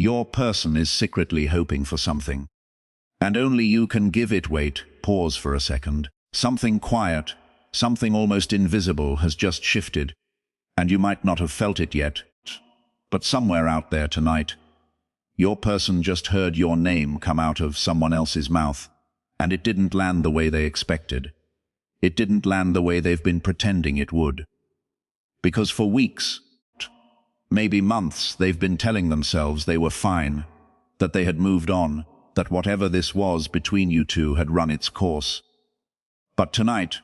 Your person is secretly hoping for something. And only you can give it. Wait, pause for a second. Something quiet, something almost invisible has just shifted, and you might not have felt it yet. But somewhere out there tonight, your person just heard your name come out of someone else's mouth, and it didn't land the way they expected. It didn't land the way they've been pretending it would. Because for weeks, maybe months, they've been telling themselves they were fine, that they had moved on, that whatever this was between you two had run its course. But tonight,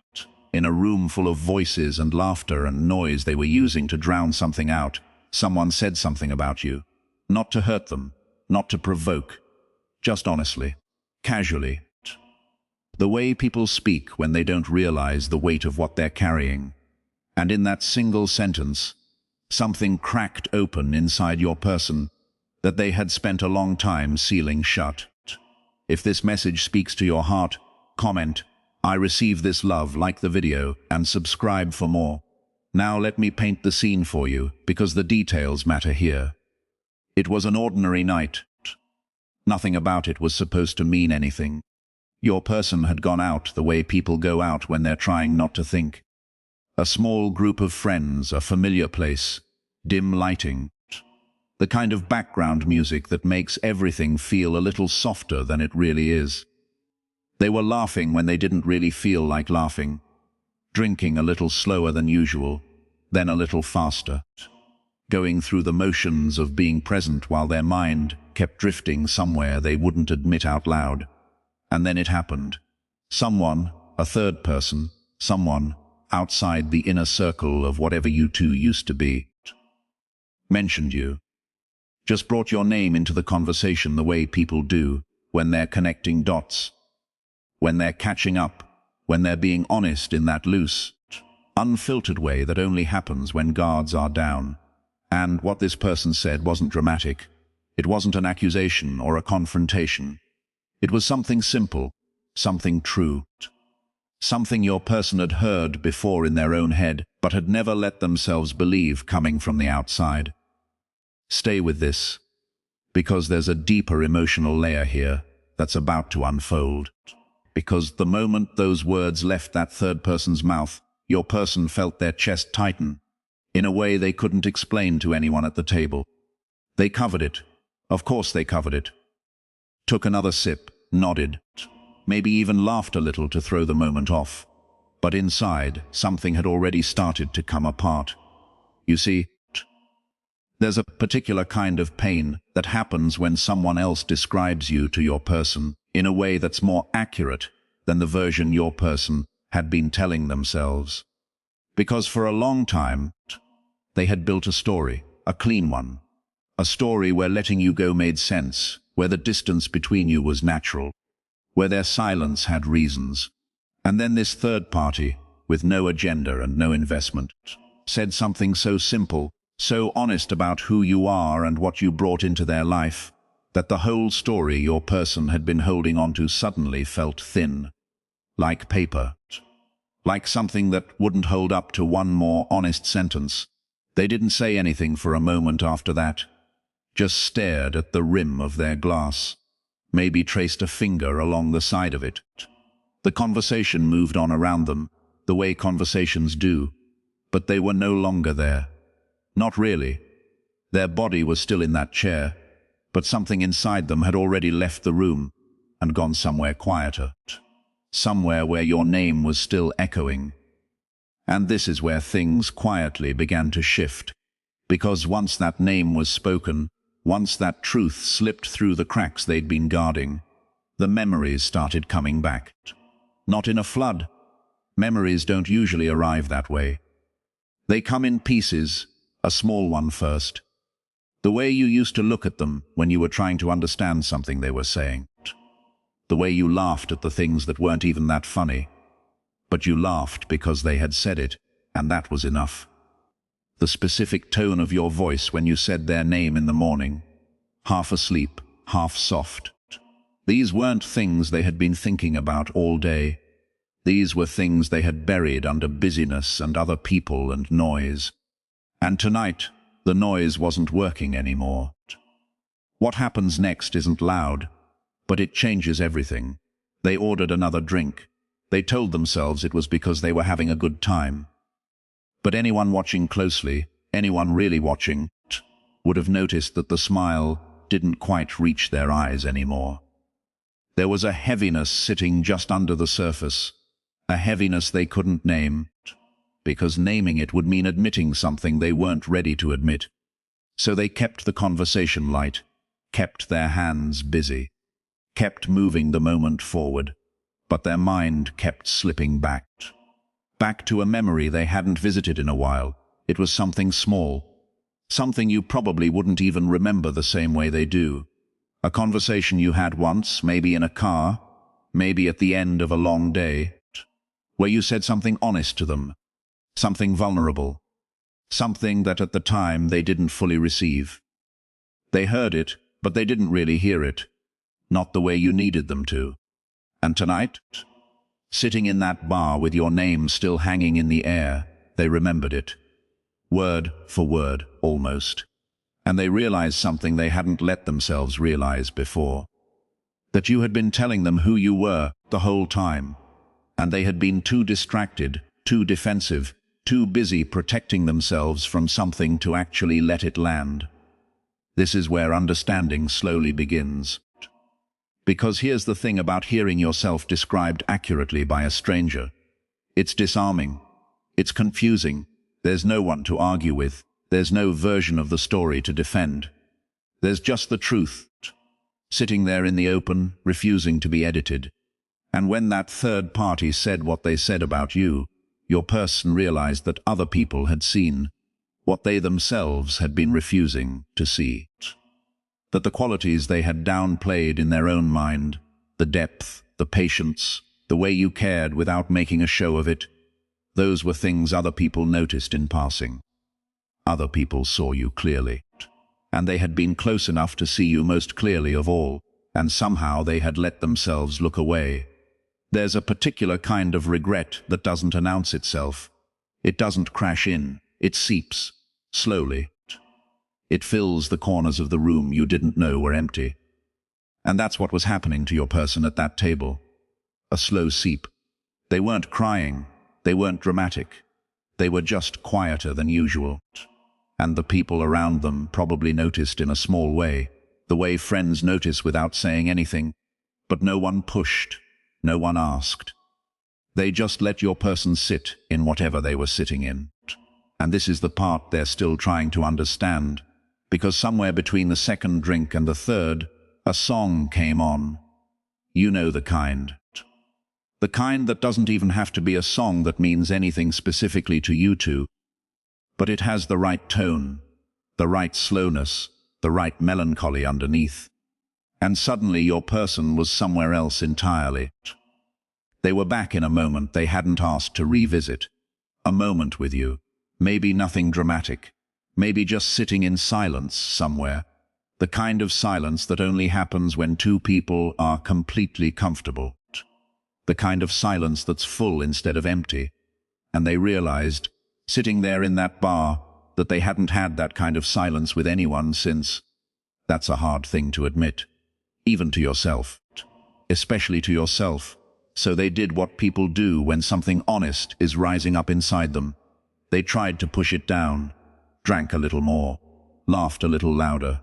in a room full of voices and laughter and noise they were using to drown something out, someone said something about you. Not to hurt them, not to provoke, just honestly, casually. The way people speak when they don't realize the weight of what they're carrying. And in that single sentence, something cracked open inside your person that they had spent a long time sealing shut. If this message speaks to your heart, comment, "I receive this love," like the video, and subscribe for more. Now let me paint the scene for you, because the details matter here. It was an ordinary night. Nothing about it was supposed to mean anything. Your person had gone out the way people go out when they're trying not to think. A small group of friends, a familiar place, dim lighting. The kind of background music that makes everything feel a little softer than it really is. They were laughing when they didn't really feel like laughing, drinking a little slower than usual, then a little faster, going through the motions of being present while their mind kept drifting somewhere they wouldn't admit out loud. And then it happened. Someone, a third person, someone outside the inner circle of whatever you two used to be, mentioned you. Just brought your name into the conversation the way people do when they're connecting dots, when they're catching up, when they're being honest in that loose, unfiltered way that only happens when guards are down. And what this person said wasn't dramatic. It wasn't an accusation or a confrontation. It was something simple, something true, something your person had heard before in their own head, but had never let themselves believe coming from the outside. Stay with this, because there's a deeper emotional layer here that's about to unfold. Because the moment those words left that third person's mouth, your person felt their chest tighten, in a way they couldn't explain to anyone at the table. They covered it. Of course they covered it. Took another sip, nodded, maybe even laughed a little to throw the moment off. But inside, something had already started to come apart. You see, there's a particular kind of pain that happens when someone else describes you to your person in a way that's more accurate than the version your person had been telling themselves. Because for a long time, they had built a story, a clean one. A story where letting you go made sense, where the distance between you was natural, where their silence had reasons. And then this third party, with no agenda and no investment, said something so simple, so honest about who you are and what you brought into their life, that the whole story your person had been holding on to suddenly felt thin, like paper, like something that wouldn't hold up to one more honest sentence. They didn't say anything for a moment after that, just stared at the rim of their glass, maybe traced a finger along the side of it. The conversation moved on around them, the way conversations do, but they were no longer there. Not really. Their body was still in that chair, but something inside them had already left the room and gone somewhere quieter, somewhere where your name was still echoing. And this is where things quietly began to shift, because once that name was spoken, once that truth slipped through the cracks they'd been guarding, the memories started coming back. Not in a flood. Memories don't usually arrive that way. They come in pieces, a small one first. The way you used to look at them when you were trying to understand something they were saying. The way you laughed at the things that weren't even that funny. But you laughed because they had said it, and that was enough. The specific tone of your voice when you said their name in the morning, half asleep, half soft. These weren't things they had been thinking about all day. These were things they had buried under busyness and other people and noise. And tonight, the noise wasn't working anymore. What happens next isn't loud, but it changes everything. They ordered another drink. They told themselves it was because they were having a good time. But anyone watching closely, anyone really watching, would have noticed that the smile didn't quite reach their eyes anymore. There was a heaviness sitting just under the surface, a heaviness they couldn't name, because naming it would mean admitting something they weren't ready to admit. So they kept the conversation light, kept their hands busy, kept moving the moment forward, but their mind kept slipping back. Back to a memory they hadn't visited in a while. It was something small, something you probably wouldn't even remember the same way they do. A conversation you had once, maybe in a car, maybe at the end of a long day, where you said something honest to them, something vulnerable, something that at the time they didn't fully receive. They heard it, but they didn't really hear it, not the way you needed them to. And tonight, sitting in that bar with your name still hanging in the air, they remembered it. Word for word, almost. And they realized something they hadn't let themselves realize before. That you had been telling them who you were the whole time. And they had been too distracted, too defensive, too busy protecting themselves from something to actually let it land. This is where understanding slowly begins. Because here's the thing about hearing yourself described accurately by a stranger. It's disarming. It's confusing. There's no one to argue with. There's no version of the story to defend. There's just the truth, sitting there in the open, refusing to be edited. And when that third party said what they said about you, your person realized that other people had seen what they themselves had been refusing to see. That the qualities they had downplayed in their own mind, the depth, the patience, the way you cared without making a show of it, those were things other people noticed in passing. Other people saw you clearly, and they had been close enough to see you most clearly of all, and somehow they had let themselves look away. There's a particular kind of regret that doesn't announce itself. It doesn't crash in. It seeps, slowly. It fills the corners of the room you didn't know were empty. And that's what was happening to your person at that table. A slow seep. They weren't crying. They weren't dramatic. They were just quieter than usual. And the people around them probably noticed in a small way, the way friends notice without saying anything. But no one pushed. No one asked. They just let your person sit in whatever they were sitting in. And this is the part they're still trying to understand. Because somewhere between the second drink and the third, a song came on. You know the kind. The kind that doesn't even have to be a song that means anything specifically to you two, but it has the right tone, the right slowness, the right melancholy underneath. And suddenly your person was somewhere else entirely. They were back in a moment they hadn't asked to revisit. A moment with you. Maybe nothing dramatic. Maybe just sitting in silence somewhere. The kind of silence that only happens when two people are completely comfortable. The kind of silence that's full instead of empty. And they realized, sitting there in that bar, that they hadn't had that kind of silence with anyone since. That's a hard thing to admit. Even to yourself. Especially to yourself. So they did what people do when something honest is rising up inside them. They tried to push it down. Drank a little more, laughed a little louder,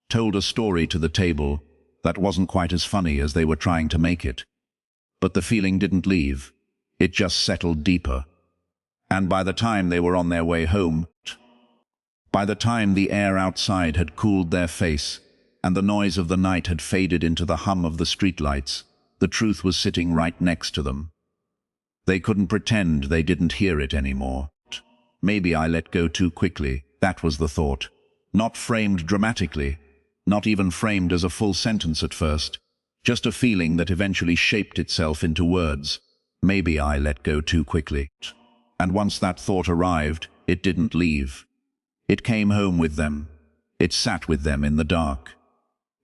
told a story to the table that wasn't quite as funny as they were trying to make it. But the feeling didn't leave. It just settled deeper. And by the time they were on their way home, by the time the air outside had cooled their face and the noise of the night had faded into the hum of the streetlights, the truth was sitting right next to them. They couldn't pretend they didn't hear it anymore. Maybe I let go too quickly, that was the thought. Not framed dramatically, not even framed as a full sentence at first. Just a feeling that eventually shaped itself into words. Maybe I let go too quickly. And once that thought arrived, it didn't leave. It came home with them. It sat with them in the dark.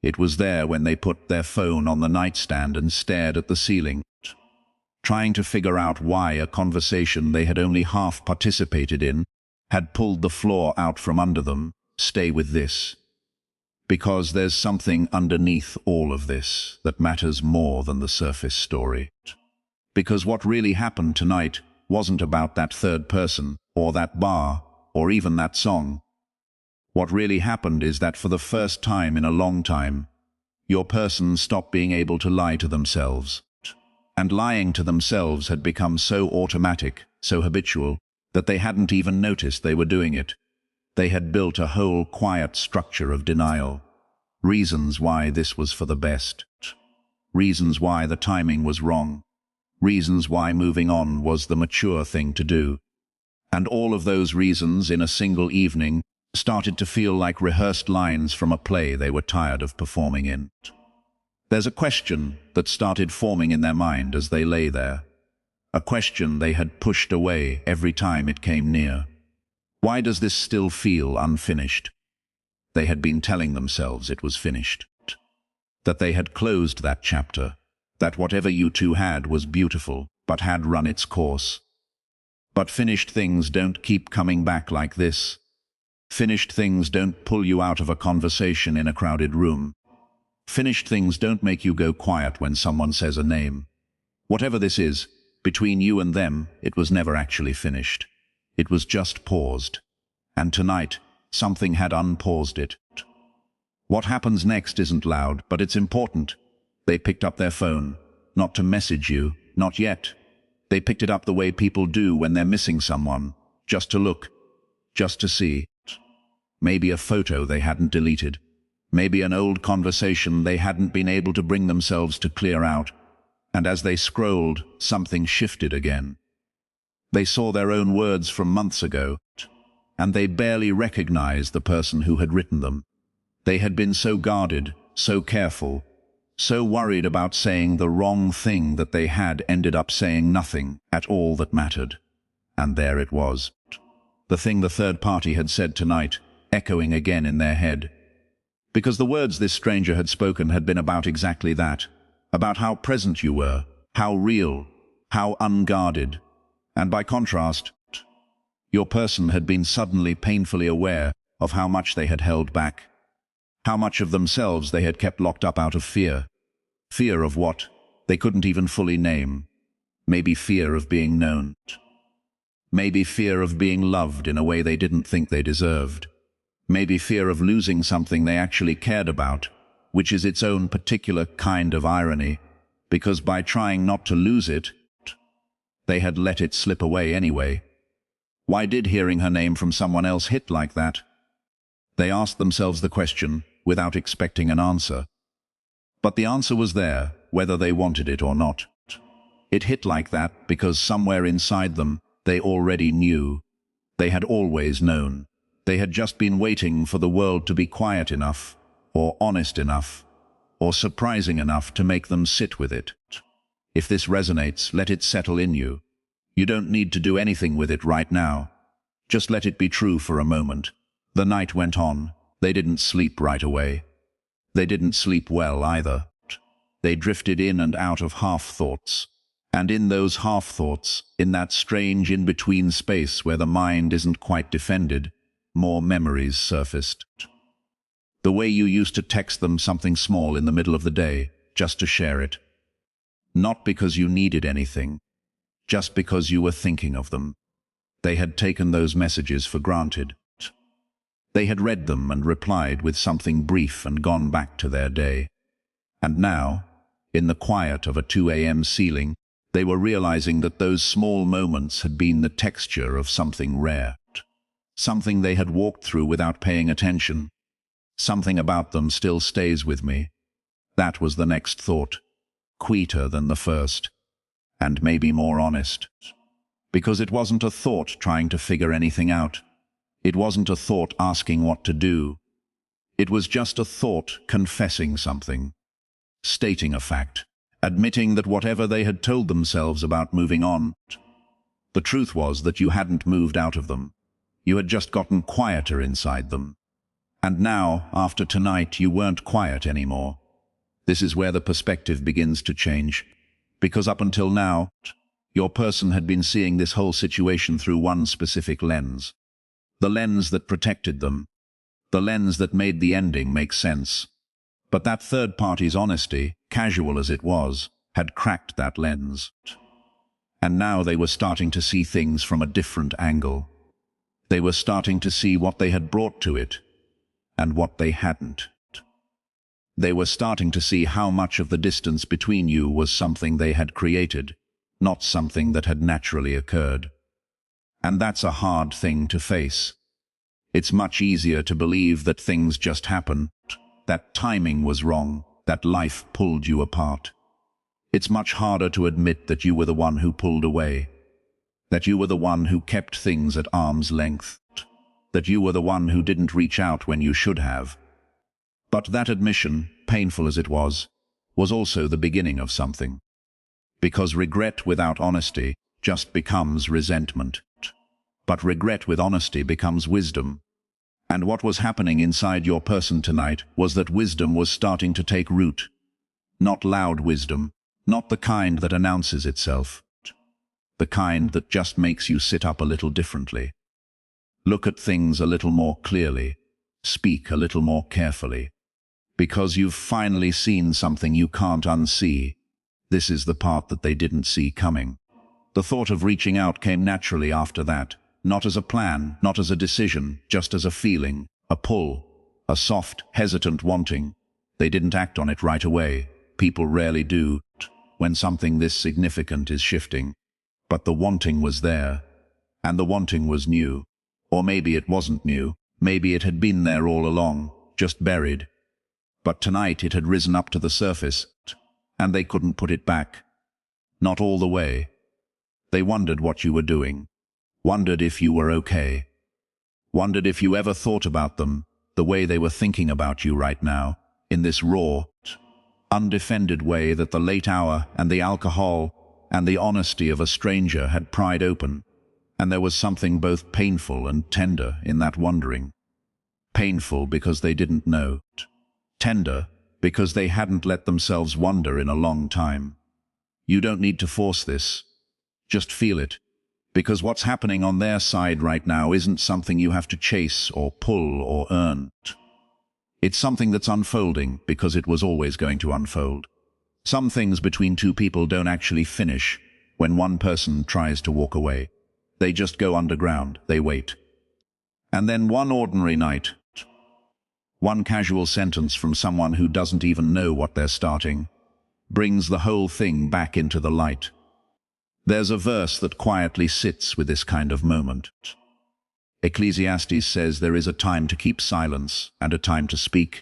It was there when they put their phone on the nightstand and stared at the ceiling, trying to figure out why a conversation they had only half participated in had pulled the floor out from under them. Stay with this. Because there's something underneath all of this that matters more than the surface story. Because what really happened tonight wasn't about that third person, or that bar, or even that song. What really happened is that for the first time in a long time, your person stopped being able to lie to themselves. And lying to themselves had become so automatic, so habitual, that they hadn't even noticed they were doing it. They had built a whole quiet structure of denial. Reasons why this was for the best. Reasons why the timing was wrong. Reasons why moving on was the mature thing to do. And all of those reasons in a single evening started to feel like rehearsed lines from a play they were tired of performing in. There's a question that started forming in their mind as they lay there. A question they had pushed away every time it came near. Why does this still feel unfinished? They had been telling themselves it was finished. That they had closed that chapter. That whatever you two had was beautiful, but had run its course. But finished things don't keep coming back like this. Finished things don't pull you out of a conversation in a crowded room. Finished things don't make you go quiet when someone says a name. Whatever this is, between you and them, it was never actually finished. It was just paused. And tonight, something had unpaused it. What happens next isn't loud, but it's important. They picked up their phone, not to message you, not yet. They picked it up the way people do when they're missing someone, just to look, just to see. Maybe a photo they hadn't deleted. Maybe an old conversation they hadn't been able to bring themselves to clear out. And as they scrolled, something shifted again. They saw their own words from months ago, and they barely recognized the person who had written them. They had been so guarded, so careful, so worried about saying the wrong thing that they had ended up saying nothing at all that mattered. And there it was. The thing the third party had said tonight, echoing again in their head. Because the words this stranger had spoken had been about exactly that, about how present you were, how real, how unguarded. And by contrast, your person had been suddenly painfully aware of how much they had held back, how much of themselves they had kept locked up out of fear. Fear of what? They couldn't even fully name. Maybe fear of being known. Maybe fear of being loved in a way they didn't think they deserved. Maybe fear of losing something they actually cared about, which is its own particular kind of irony, because by trying not to lose it, they had let it slip away anyway. Why did hearing her name from someone else hit like that? They asked themselves the question without expecting an answer. But the answer was there, whether they wanted it or not. It hit like that because somewhere inside them, they already knew. They had always known. They had just been waiting for the world to be quiet enough, or honest enough, or surprising enough to make them sit with it. If this resonates, let it settle in you. You don't need to do anything with it right now. Just let it be true for a moment. The night went on. They didn't sleep right away. They didn't sleep well either. They drifted in and out of half-thoughts. And in those half-thoughts, in that strange in-between space where the mind isn't quite defended, more memories surfaced. The way you used to text them something small in the middle of the day, just to share it. Not because you needed anything, just because you were thinking of them. They had taken those messages for granted. They had read them and replied with something brief and gone back to their day. And now, in the quiet of a 2 a.m. ceiling, they were realizing that those small moments had been the texture of something rare. Something they had walked through without paying attention. Something about them still stays with me. That was the next thought, quieter than the first, and maybe more honest. Because it wasn't a thought trying to figure anything out. It wasn't a thought asking what to do. It was just a thought confessing something, stating a fact, admitting that whatever they had told themselves about moving on, the truth was that you hadn't moved out of them. You had just gotten quieter inside them. And now, after tonight, you weren't quiet anymore. This is where the perspective begins to change. Because up until now, your person had been seeing this whole situation through one specific lens. The lens that protected them. the lens that made the ending make sense. But that third party's honesty, casual as it was, had cracked that lens. And now they were starting to see things from a different angle. They were starting to see what they had brought to it, and what they hadn't. They were starting to see how much of the distance between you was something they had created, not something that had naturally occurred. And that's a hard thing to face. It's much easier to believe that things just happen, that timing was wrong, that life pulled you apart. It's much harder to admit that you were the one who pulled away, that you were the one who kept things at arm's length, that you were the one who didn't reach out when you should have. But that admission, painful as it was also the beginning of something. Because regret without honesty just becomes resentment. But regret with honesty becomes wisdom. And what was happening inside your person tonight was that wisdom was starting to take root. Not loud wisdom, not the kind that announces itself. The kind that just makes you sit up a little differently. Look at things a little more clearly. Speak a little more carefully. Because you've finally seen something you can't unsee. This is the part that they didn't see coming. The thought of reaching out came naturally after that. Not as a plan, not as a decision, just as a feeling, a pull, a soft, hesitant wanting. They didn't act on it right away. People rarely do, when something this significant is shifting. But the wanting was there, and the wanting was new. Or maybe it wasn't new. Maybe it had been there all along, just buried. But tonight it had risen up to the surface, and they couldn't put it back. Not all the way. They wondered what you were doing. Wondered if you were okay. Wondered if you ever thought about them, the way they were thinking about you right now, in this raw, undefended way that the late hour and the alcohol and the honesty of a stranger had pried open. And there was something both painful and tender in that wondering. Painful because they didn't know. Tender because they hadn't let themselves wonder in a long time. You don't need to force this. Just feel it. Because what's happening on their side right now isn't something you have to chase or pull or earn. It's something that's unfolding because it was always going to unfold. Some things between two people don't actually finish when one person tries to walk away. They just go underground, they wait. And then one ordinary night, one casual sentence from someone who doesn't even know what they're starting, brings the whole thing back into the light. There's a verse that quietly sits with this kind of moment. Ecclesiastes says there is a time to keep silence and a time to speak.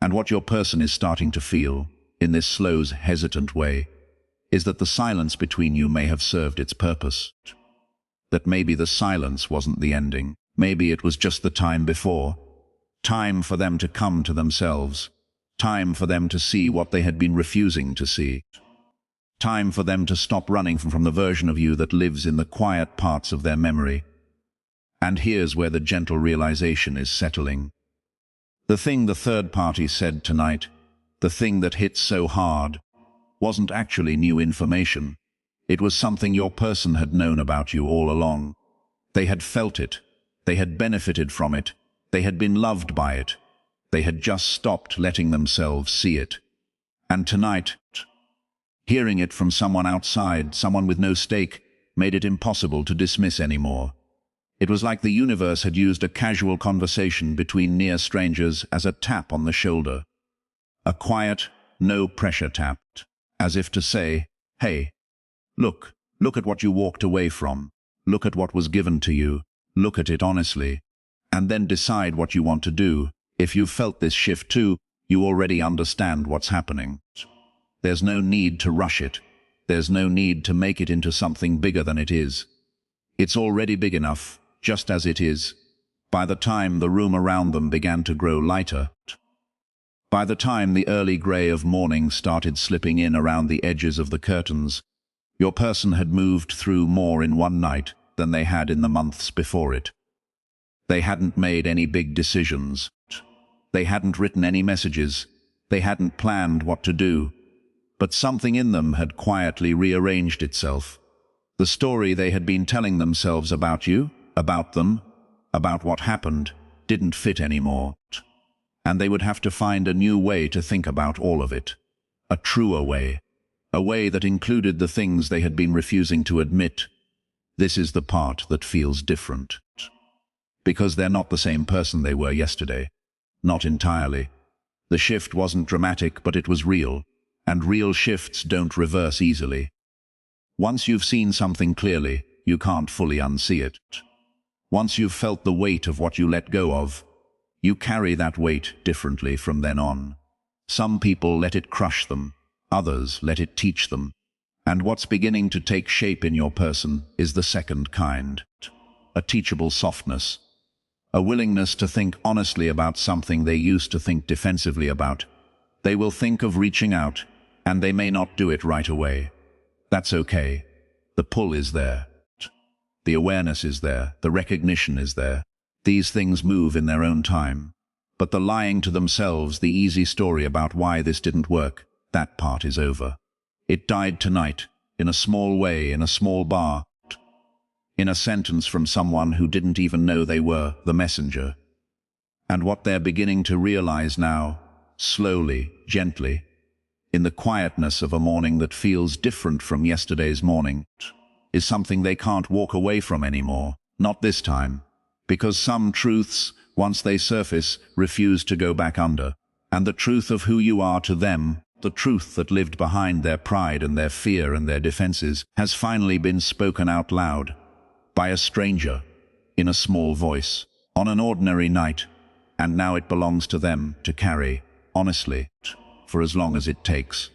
And what your person is starting to feel, in this slow, hesitant way, is that the silence between you may have served its purpose. That maybe the silence wasn't the ending. Maybe it was just the time before. Time for them to come to themselves. Time for them to see what they had been refusing to see. Time for them to stop running from the version of you that lives in the quiet parts of their memory. And here's where the gentle realization is settling. The thing the third party said tonight, the thing that hit so hard, wasn't actually new information. It was something your person had known about you all along. They had felt it. They had benefited from it. They had been loved by it. They had just stopped letting themselves see it. And tonight, hearing it from someone outside, someone with no stake, made it impossible to dismiss anymore. It was like the universe had used a casual conversation between near strangers as a tap on the shoulder. A quiet, no-pressure tap, as if to say, hey, look at what you walked away from. Look at what was given to you. Look at it honestly. And then decide what you want to do. If you've felt this shift too, you already understand what's happening. There's no need to rush it. There's no need to make it into something bigger than it is. It's already big enough, just as it is. By the time the room around them began to grow lighter, by the time the early grey of morning started slipping in around the edges of the curtains, your person had moved through more in one night than they had in the months before it. They hadn't made any big decisions. They hadn't written any messages. They hadn't planned what to do. But something in them had quietly rearranged itself. The story they had been telling themselves about you, about them, about what happened, didn't fit anymore. And they would have to find a new way to think about all of it. A truer way. A way that included the things they had been refusing to admit. This is the part that feels different. Because they're not the same person they were yesterday. Not entirely. The shift wasn't dramatic, but it was real. And real shifts don't reverse easily. Once you've seen something clearly, you can't fully unsee it. Once you've felt the weight of what you let go of, you carry that weight differently from then on. Some people let it crush them, others let it teach them. And what's beginning to take shape in your person is the second kind. A teachable softness. A willingness to think honestly about something they used to think defensively about. They will think of reaching out, and they may not do it right away. That's okay. The pull is there. The awareness is there. The recognition is there. These things move in their own time. But the lying to themselves, the easy story about why this didn't work, that part is over. It died tonight, in a small way, in a small bar, in a sentence from someone who didn't even know they were the messenger. And what they're beginning to realize now, slowly, gently, in the quietness of a morning that feels different from yesterday's morning, is something they can't walk away from anymore. Not this time. Because some truths, once they surface, refuse to go back under. And the truth of who you are to them, the truth that lived behind their pride and their fear and their defenses, has finally been spoken out loud. By a stranger, in a small voice, on an ordinary night, and now it belongs to them to carry, honestly, for as long as it takes.